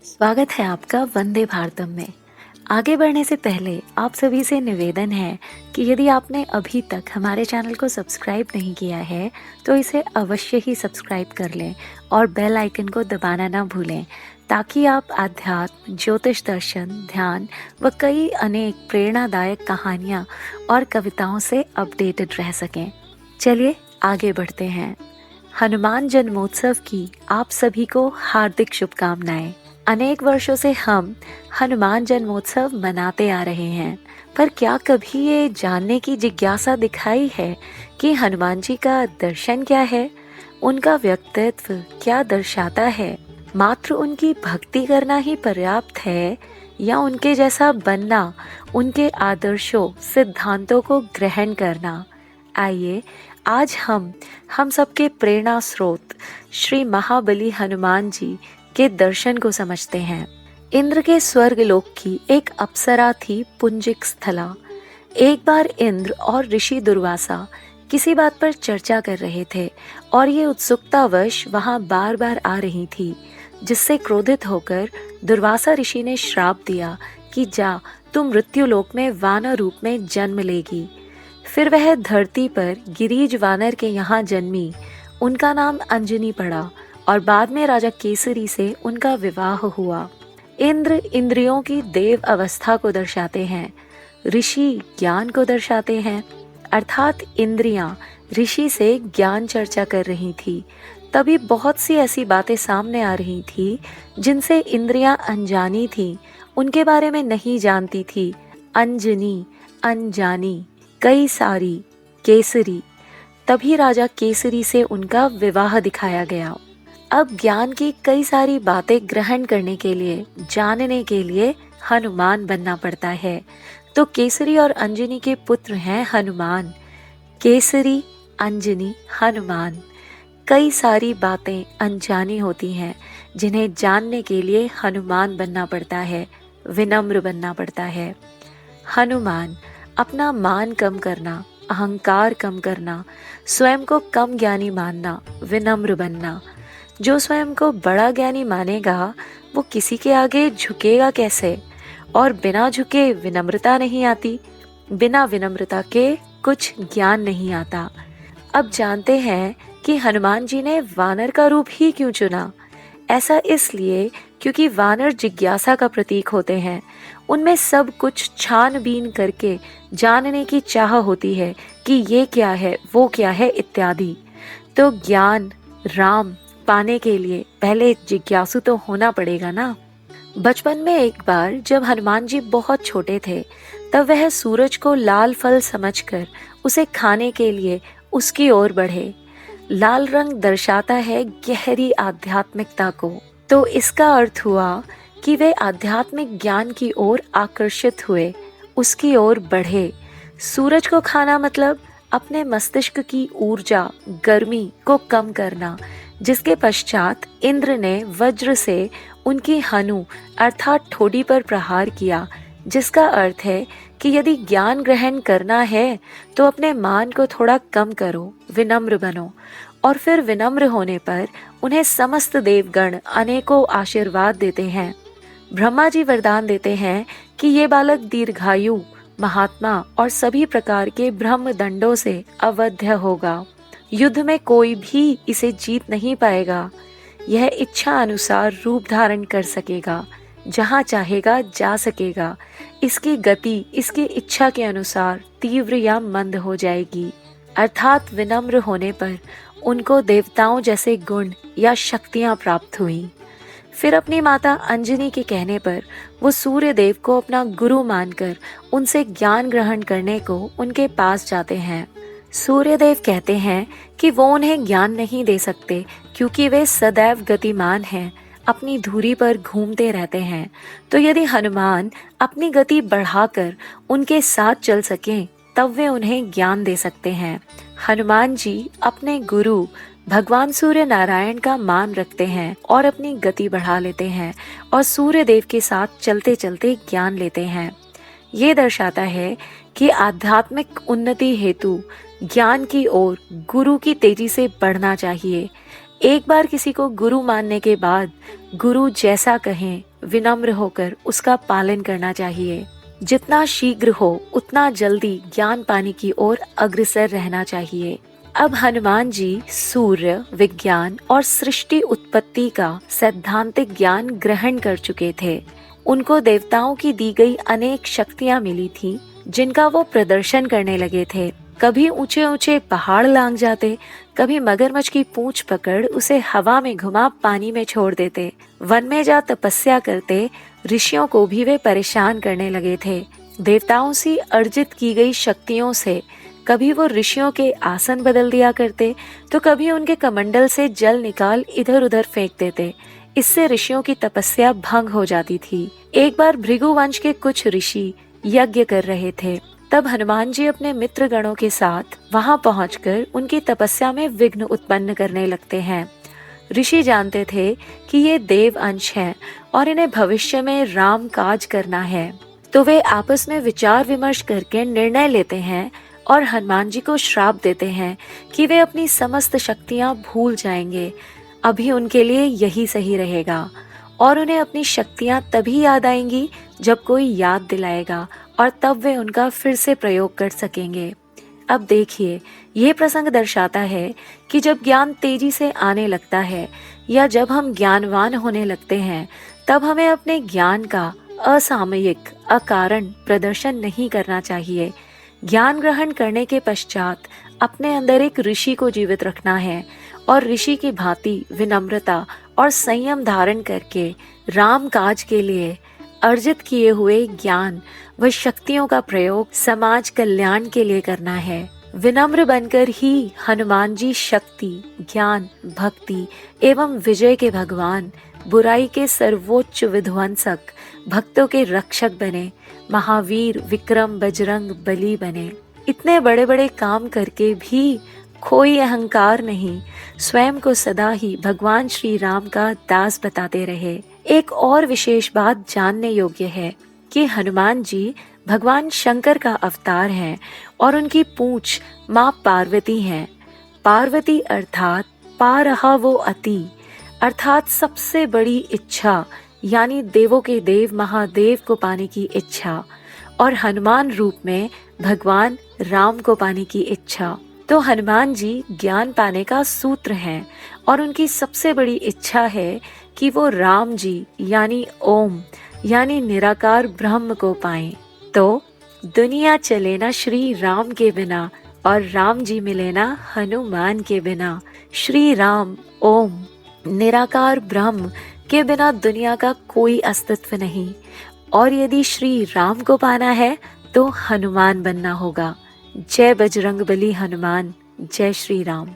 स्वागत है आपका वंदे भारतम में। आगे बढ़ने से पहले आप सभी से निवेदन है कि यदि आपने अभी तक हमारे चैनल को सब्सक्राइब नहीं किया है तो इसे अवश्य ही सब्सक्राइब कर लें और बेल आइकन को दबाना ना भूलें, ताकि आप आध्यात्म, ज्योतिष दर्शन, ध्यान व कई अनेक प्रेरणादायक कहानियाँ और कविताओं से अपडेटेड रह सकें। चलिए आगे बढ़ते हैं। हनुमान जन्मोत्सव की आप सभी को हार्दिक शुभकामनाएं। अनेक वर्षों से हम हनुमान जन्मोत्सव मनाते आ रहे हैं, पर क्या कभी ये जानने की जिज्ञासा दिखाई है कि हनुमान जी का दर्शन क्या है, उनका व्यक्तित्व क्या दर्शाता है? मात्र उनकी भक्ति करना ही पर्याप्त है या उनके जैसा बनना, उनके आदर्शों, सिद्धांतों को ग्रहण करना? आइए आज हम सबके प्रेरणा स्रोत श्री महाबली हनुमान जी के दर्शन को समझते हैं। इंद्र के स्वर्गलोक की एक अप्सरा थी पुंजिक स्थला। एक बार इंद्र और ऋषि दुर्वासा किसी बात पर चर्चा कर रहे थे और ये उत्सुकतावश वहां बार बार आ रही थी, जिससे क्रोधित होकर दुर्वासा ऋषि ने श्राप दिया कि जा, तुम मृत्युलोक में वानर रूप में जन्म लेगी। फिर वह धरती पर गिरीज वानर के यहाँ जन्मी। उनका नाम अंजनी पड़ा और बाद में राजा केसरी से उनका विवाह हुआ। इंद्र इंद्रियों की देव अवस्था को दर्शाते हैं, ऋषि ज्ञान को दर्शाते हैं। अर्थात इंद्रियां ऋषि से ज्ञान चर्चा कर रही थी। तभी बहुत सी ऐसी बातें सामने आ रही थी जिनसे इंद्रियां अनजानी थी, उनके बारे में नहीं जानती थी। अंजनी, अनजानी, कई सारी, केसरी। तभी राजा केसरी से उनका विवाह दिखाया गया। अब ज्ञान की कई सारी बातें ग्रहण करने के लिए, जानने के लिए हनुमान बनना पड़ता है। तो केसरी और अंजनी के पुत्र हैं हनुमान। केसरी, अंजनी, हनुमान। कई सारी बातें अनजानी होती हैं जिन्हें जानने के लिए हनुमान बनना पड़ता है, विनम्र बनना पड़ता है। हनुमान अपना मान कम करना, अहंकार कम करना, स्वयं को कम ज्ञानी मानना, विनम्र बनना। जो स्वयं को बड़ा ज्ञानी मानेगा वो किसी के आगे झुकेगा कैसे? और बिना झुके विनम्रता नहीं आती, बिना विनम्रता के कुछ ज्ञान नहीं आता। अब जानते हैं कि हनुमान जी ने वानर का रूप ही क्यों चुना। ऐसा इसलिए क्योंकि वानर जिज्ञासा का प्रतीक होते हैं। उनमें सब कुछ छानबीन करके जानने की चाह होती है कि ये क्या है, वो क्या है इत्यादि। तो ज्ञान, राम पाने के लिए पहले जिज्ञासु तो होना पड़ेगा ना। बचपन में एक बार जब हनुमान जी बहुत छोटे थे, तब वह सूरज को लाल फल समझकर उसे खाने के लिए उसकी ओर बढ़े। लाल रंग दर्शाता है गहरी आध्यात्मिकता को, तो इसका अर्थ हुआ कि वे आध्यात्मिक ज्ञान की ओर आकर्षित हुए, उसकी ओर बढ़े। सूरज को खाना मतलब अपने मस्तिष्क की ऊर्जा, गर्मी को कम करना, जिसके पश्चात इंद्र ने वज्र से उनकी हनु अर्थात ठोड़ी पर प्रहार किया, जिसका अर्थ है कि यदि ज्ञान ग्रहण करना है तो अपने मान को थोड़ा कम करो, विनम्र बनो। और फिर विनम्र होने पर उन्हें समस्त देवगण अनेकों आशीर्वाद देते हैं। ब्रह्मा जी वरदान देते हैं कि ये बालक दीर्घायु, महात्मा और सभी प्रकार के ब्रह्म दंडों से अवध्य होगा। युद्ध में कोई भी इसे जीत नहीं पाएगा। यह इच्छा अनुसार रूप धारण कर सकेगा, जहाँ चाहेगा जा सकेगा। इसकी गति इसकी इच्छा के अनुसार तीव्र या मंद हो जाएगी। अर्थात विनम्र होने पर उनको देवताओं जैसे गुण या शक्तियाँ प्राप्त हुई। फिर अपनी माता अंजनी के कहने पर वो सूर्य देव को अपना गुरु मानकर उनसे ज्ञान ग्रहण करने को उनके पास जाते हैं। सूर्यदेव कहते हैं कि वो उन्हें ज्ञान नहीं दे सकते क्योंकि वे सदैव गतिमान हैं, अपनी धुरी पर घूमते रहते हैं। तो यदि हनुमान अपनी गति बढ़ाकर उनके साथ चल सकें तब वे उन्हें ज्ञान दे सकते हैं। हनुमान जी अपने गुरु भगवान सूर्य नारायण का मान रखते हैं और अपनी गति बढ़ा लेते हैं और सूर्य देव के साथ चलते चलते ज्ञान लेते हैं। ये दर्शाता है कि आध्यात्मिक उन्नति हेतु ज्ञान की ओर गुरु की तेजी से बढ़ना चाहिए। एक बार किसी को गुरु मानने के बाद गुरु जैसा कहें विनम्र होकर उसका पालन करना चाहिए। जितना शीघ्र हो उतना जल्दी ज्ञान पाने की ओर अग्रसर रहना चाहिए। अब हनुमान जी सूर्य, विज्ञान और सृष्टि उत्पत्ति का सैद्धांतिक ज्ञान ग्रहण कर चुके थे। उनको देवताओं की दी गई अनेक शक्तियां मिली थी, जिनका वो प्रदर्शन करने लगे थे। कभी ऊंचे ऊंचे पहाड़ लांग जाते, कभी मगरमच्छ की पूंछ पकड़ उसे हवा में घुमा पानी में छोड़ देते। वन में जा तपस्या करते ऋषियों को भी वे परेशान करने लगे थे। देवताओं से अर्जित की गई शक्तियों से कभी वो ऋषियों के आसन बदल दिया करते, तो कभी उनके कमंडल से जल निकाल इधर उधर फेंक देते। इससे ऋषियों की तपस्या भंग हो जाती थी। एक बार भृगु वंश के कुछ ऋषि यज्ञ कर रहे थे। तब हनुमान जी अपने मित्र गणों के साथ वहां पहुंचकर उनकी तपस्या में विघ्न उत्पन्न करने लगते हैं। ऋषि जानते थे कि ये देव अंश हैं और इन्हें भविष्य में राम काज करना है, तो वे आपस में विचार विमर्श करके निर्णय लेते हैं और हनुमान जी को श्राप देते हैं कि वे अपनी समस्त शक्तियां भूल जाएंगे। अभी उनके लिए यही सही रहेगा और उन्हें अपनी शक्तियां तभी याद आएंगी जब कोई याद दिलाएगा, और तब वे उनका फिर से प्रयोग कर सकेंगे। अब देखिए, ये प्रसंग दर्शाता है कि जब ज्ञान तेजी से आने लगता है या जब हम ज्ञानवान होने लगते हैं, तब हमें अपने ज्ञान का असामयिक, अकारण प्रदर्शन नहीं करना चाहिए। ज्ञान ग्रहण करने के पश्चात अपने अंदर एक ऋषि को जीवित रखना है और ऋषि की भांति विनम्रता और संयम धारण करके राम काज के लिए अर्जित किए हुए ज्ञान व शक्तियों का प्रयोग समाज कल्याण के लिए करना है। विनम्र बनकर ही हनुमान जी शक्ति, ज्ञान, भक्ति एवं विजय के भगवान, बुराई के सर्वोच्च विध्वंसक, भक्तों के रक्षक बने, महावीर, विक्रम, बजरंग बली बने। इतने बड़े बड़े काम करके भी कोई अहंकार नहीं, स्वयं को सदा ही भगवान श्री राम का दास बताते रहे। एक और विशेष बात जानने योग्य है कि हनुमान जी भगवान शंकर का अवतार हैं और उनकी पूंछ माँ पार्वती हैं। पार्वती अर्थात पा रहा वो अति, अर्थात सबसे बड़ी इच्छा, यानी देवों के देव महादेव को पाने की इच्छा, और हनुमान रूप में भगवान राम को पाने की इच्छा। तो हनुमान जी ज्ञान पाने का सूत्र हैं और उनकी सबसे बड़ी इच्छा है कि वो राम जी यानी ओम यानी निराकार ब्रह्म को पाएं। तो दुनिया चले ना श्री राम के बिना और राम जी मिले ना हनुमान के बिना। श्री राम ओम निराकार ब्रह्म के बिना दुनिया का कोई अस्तित्व नहीं, और यदि श्री राम को पाना है तो हनुमान बनना होगा। जय बजरंग बली हनुमान, जय श्री राम।